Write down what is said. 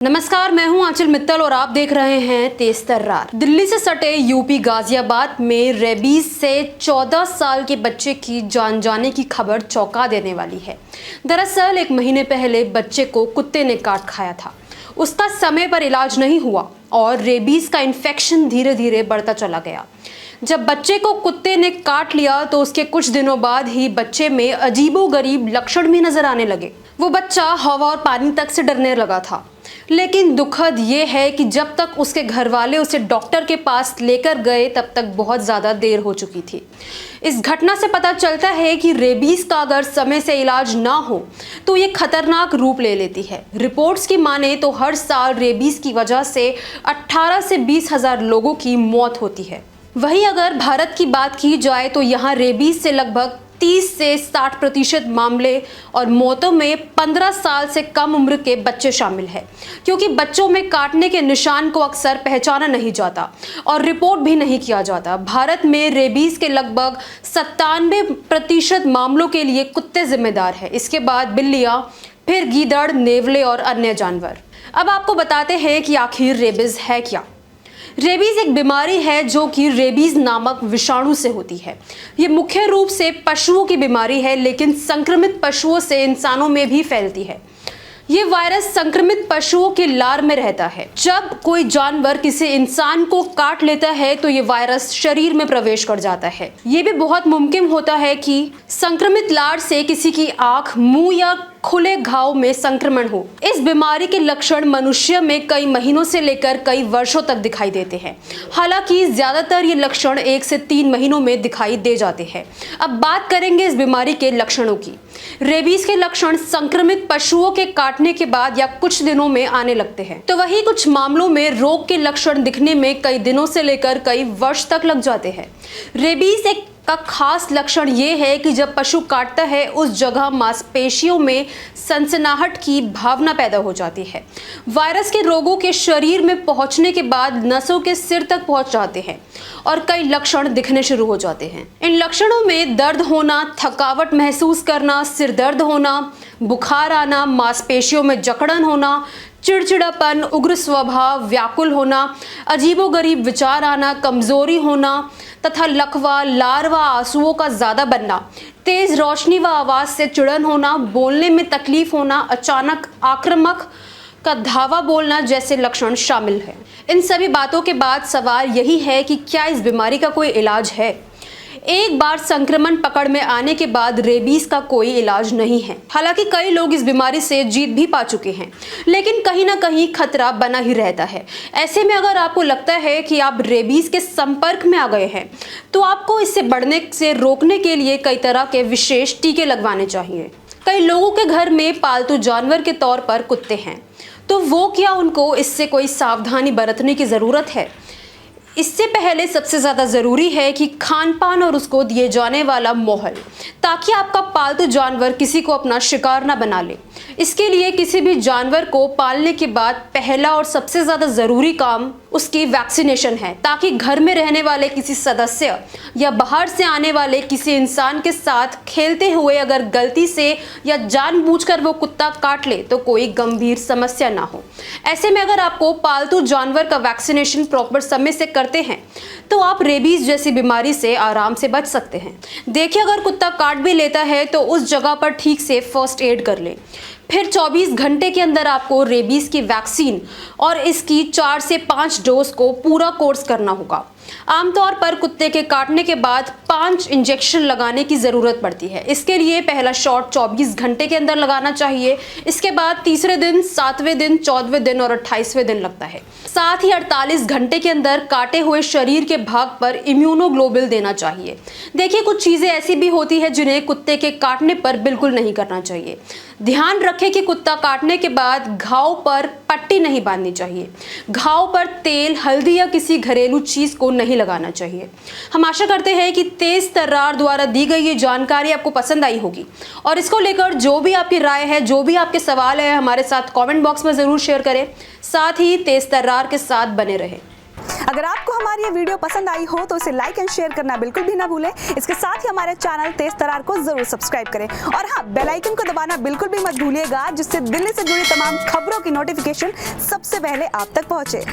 नमस्कार, मैं हूं आंचल मित्तल और आप देख रहे हैं तेज तर्रार। दिल्ली से सटे यूपी गाजियाबाद में रेबीज से 14 साल के बच्चे की जान जाने की खबर चौंका देने वाली है। दरअसल 1 महीने पहले बच्चे को कुत्ते ने काट खाया था। उसका समय पर इलाज नहीं हुआ और रेबीज का इन्फेक्शन धीरे धीरे बढ़ता चला गया। जब बच्चे को कुत्ते ने काट लिया तो उसके कुछ दिनों बाद ही बच्चे में अजीबोगरीब लक्षण भी नजर आने लगे। वो बच्चा हवा और पानी तक से डरने लगा था। लेकिन दुखद ये है कि जब तक उसके घर वाले उसे डॉक्टर के पास लेकर गए तब तक बहुत ज़्यादा देर हो चुकी थी। इस घटना से पता चलता है कि रेबीज का अगर समय से इलाज ना हो तो ये खतरनाक रूप ले लेती है। रिपोर्ट्स की माने तो हर साल रेबीज की वजह से 18 से 20 हज़ार लोगों की मौत होती है। वहीं अगर भारत की बात की जाए तो यहाँ रेबीज से लगभग 30 से 60% मामले और मौतों में 15 साल से कम उम्र के बच्चे शामिल हैं, क्योंकि बच्चों में काटने के निशान को अक्सर पहचाना नहीं जाता और रिपोर्ट भी नहीं किया जाता। भारत में रेबीज के लगभग 97% मामलों के लिए कुत्ते जिम्मेदार हैं। इसके बाद बिल्लियां, फिर गीदड़, नेवले और अन्य जानवर। अब आपको बताते हैं कि आखिर रेबीज है क्या। रेबीज एक बीमारी है जो कि रेबीज नामक विषाणु से होती है। ये मुख्य रूप से पशुओं की बीमारी है, लेकिन संक्रमित पशुओं से इंसानों में भी फैलती है। ये वायरस संक्रमित पशुओं के लार में रहता है। जब कोई जानवर किसी इंसान को काट लेता है तो ये वायरस शरीर में प्रवेश कर जाता है। ये भी बहुत मुमकिन होता है कि संक्रमित लार से किसी की आंख, मुंह या खुले घाव में संक्रमण हो। इस बीमारी के लक्षण मनुष्य में कई महीनों से लेकर कई वर्षों तक दिखाई देते हैं। हालांकि ज्यादातर ये लक्षण 1 से 3 महीनों में दिखाई दे जाते हैं। अब बात करेंगे इस बीमारी के लक्षणों की। रेबीज के लक्षण संक्रमित पशुओं के काटने के बाद या कुछ दिनों में आने लगते हैं, तो वहीं कुछ मामलों में रोग के लक्षण दिखने में कई दिनों से लेकर कई वर्ष तक लग जाते हैं। रेबीज का खास लक्षण ये है कि जब पशु काटता है उस जगह मांसपेशियों में सनसनाहट की भावना पैदा हो जाती है। वायरस के रोगों के शरीर में पहुंचने के बाद नसों के सिर तक पहुंच जाते हैं और कई लक्षण दिखने शुरू हो जाते हैं। इन लक्षणों में दर्द होना, थकावट महसूस करना, सिर दर्द होना, बुखार आना, मांसपेशियों में जकड़न होना, चिड़चिड़ापन, उग्र स्वभाव, व्याकुल होना, अजीबोगरीब विचार आना, कमजोरी होना तथा लकवा, लार व आंसुओं का ज्यादा बनना, तेज रोशनी व आवाज से चिड़न होना, बोलने में तकलीफ होना, अचानक आक्रामक का धावा बोलना जैसे लक्षण शामिल हैं। इन सभी बातों के बाद सवाल यही है कि क्या इस बीमारी का कोई इलाज है। एक बार संक्रमण पकड़ में आने के बाद रेबीज का कोई इलाज नहीं है। हालांकि कई लोग इस बीमारी से जीत भी पा चुके हैं, लेकिन कहीं ना कहीं खतरा बना ही रहता है। ऐसे में अगर आपको लगता है कि आप रेबीज के संपर्क में आ गए हैं तो आपको इससे बढ़ने से रोकने के लिए कई तरह के विशेष टीके लगवाने चाहिए। कई लोगों के घर में पालतू जानवर के तौर पर कुत्ते हैं, तो वो क्या उनको इससे कोई सावधानी बरतने की जरूरत है। इससे पहले सबसे ज़्यादा ज़रूरी है कि खान पान और उसको दिए जाने वाला माहौल, ताकि आपका पालतू जानवर किसी को अपना शिकार ना बना ले। इसके लिए किसी भी जानवर को पालने के बाद पहला और सबसे ज़्यादा ज़रूरी काम उसकी वैक्सीनेशन है, ताकि घर में रहने वाले किसी सदस्य या बाहर से आने वाले किसी इंसान के साथ खेलते हुए अगर गलती से या जानबूझकर वो कुत्ता काट ले तो कोई गंभीर समस्या ना हो। ऐसे में अगर आपको पालतू जानवर का वैक्सीनेशन प्रॉपर समय से करते हैं तो आप रेबीज जैसी बीमारी से आराम से बच सकते हैं। देखिए, अगर कुत्ता काट भी लेता है तो उस जगह पर ठीक से फर्स्ट एड कर ले। फिर 24 घंटे के अंदर आपको रेबीज की वैक्सीन और इसकी 4 से 5 डोज को पूरा कोर्स करना होगा। आमतौर पर कुत्ते के काटने के बाद 5 इंजेक्शन लगाने की ज़रूरत पड़ती है। इसके लिए पहला शॉट 24 घंटे के अंदर लगाना चाहिए। इसके बाद तीसरे दिन, 7वें दिन, 14वें दिन और 28वें दिन लगता है। साथ ही 48 घंटे के अंदर काटे हुए शरीर के भाग पर इम्यूनोग्लोबुल देना चाहिए। देखिए, कुछ चीज़ें ऐसी भी होती है जिन्हें कुत्ते के काटने पर बिल्कुल नहीं करना चाहिए। ध्यान रखें कि कुत्ता काटने के बाद घाव पर पट्टी नहीं बांधनी चाहिए। घाव पर तेल, हल्दी या किसी घरेलू चीज़ को नहीं लगाना चाहिए। हम आशा करते हैं कि तेज तर्रार द्वारा दी गई ये जानकारी आपको पसंद आई होगी और इसको लेकर जो भी आपकी राय है, जो भी आपके सवाल है, हमारे साथ कमेंट बॉक्स में ज़रूर शेयर करें। साथ ही तेज तर्रार के साथ बने रहें। अगर आपको हमारी ये वीडियो पसंद आई हो तो इसे लाइक एंड शेयर करना बिल्कुल भी ना भूलें। इसके साथ ही हमारे चैनल तेज तरार को जरूर सब्सक्राइब करें और हाँ, बेल आइकन को दबाना बिल्कुल भी मत भूलिएगा, जिससे दिल्ली से जुड़ी तमाम खबरों की नोटिफिकेशन सबसे पहले आप तक पहुंचे।